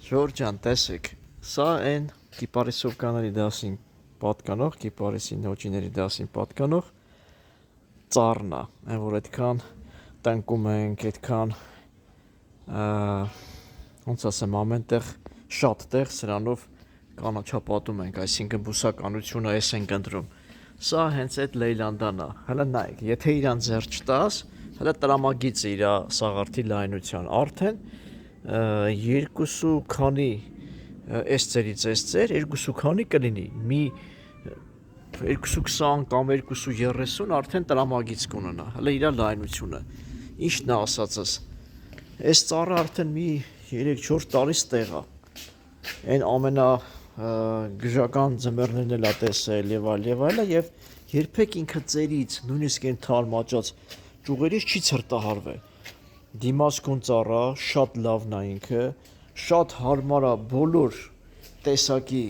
Ժորժան, տեսեք, սա այն կիպարիսով կանալի դասին պատկանող, կիպարիսի նոճիների դասին պատկանող ծառն է, այն որ այդքան տնկում ենք, այդքան ոնց ասեմ, ամեն տեղ շատ տեղ սրանով կանաչապատում ենք, այսինքն բուսականությունը էս ենք ընտրում։ Սա հենց այդ Լեյլանդան է։ Հələ նայեք, եթե իրան ձեռ չտաս, հələ տրամագիծը իր սաղարթի լայնության արդեն երկուսու քանի այս ծերից այս ծեր, երկուսու քանի կլինի, մի 220 կամ 230 արդեն տրամագիծ կունենա, հələ իր լայնությունը, ինչն է ասածս, այս ծառը արդեն մի 3-4 տարի ստեղ է, այն ամենա գժական ձմեռներն էլ է տեսել եւ այլ եւ երբեք ինքը ծերից, նույնիսկ այն թարմ աճած ճյուղերից չի ցրտահարվել։ Դիմացկուն ծառա, շատ լավն է ինքը, շատ հարմար է բոլոր տեսակի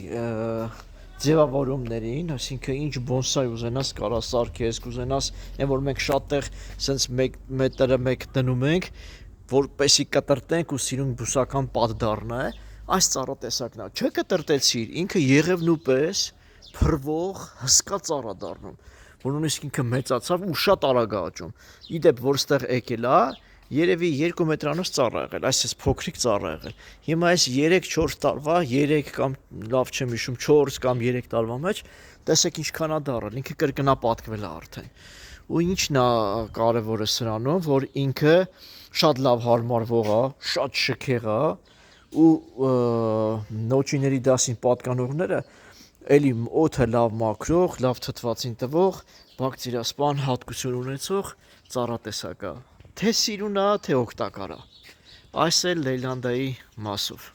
ձևավորումներին, այսինքն ինչ բոնսայ ուզենաս կարա սարքես, կուզենաս, այն որ մենք շատ տեղ սենց 1 մետրը 1 դնում ենք, որպեսի կտրտենք ու սիրուն բուսական պատ դառնա, այս ծառա տեսակն է, չկտրտեցիր, ինքը եղևնու պես փռվող հսկա ծառ է դառնում, որ նույնիսկ ինքը մեծացավ ու շատ արագ է աճում։ Իդեպ որ ստեղ եկել է, երևի 2 մետրանոց ծառ է եղել, այսպես փոքրիկ ծառ է եղել։ Հիմա այս 3-4 տարվա, 3 կամ լավ չեմ հիշում, 4 կամ 3 տարվա մեջ տեսեք ինչքան է դառել, ինքը կրկնապատկվել է արդեն։ Ու ինչն է կարևորը սրանում, որ ինքը շատ լավ հարմարվող է, շատ շքեղ է ու նոճիների դասին պատկանողները էլի օդը լավ մաքրող, լավ թթվածին տվող, բակտերիասպան հատկություն ունեցող ծառատեսակ է, թե սիրուն է, թե օգտակար է։ Այս է Լեյլանդայի մասով։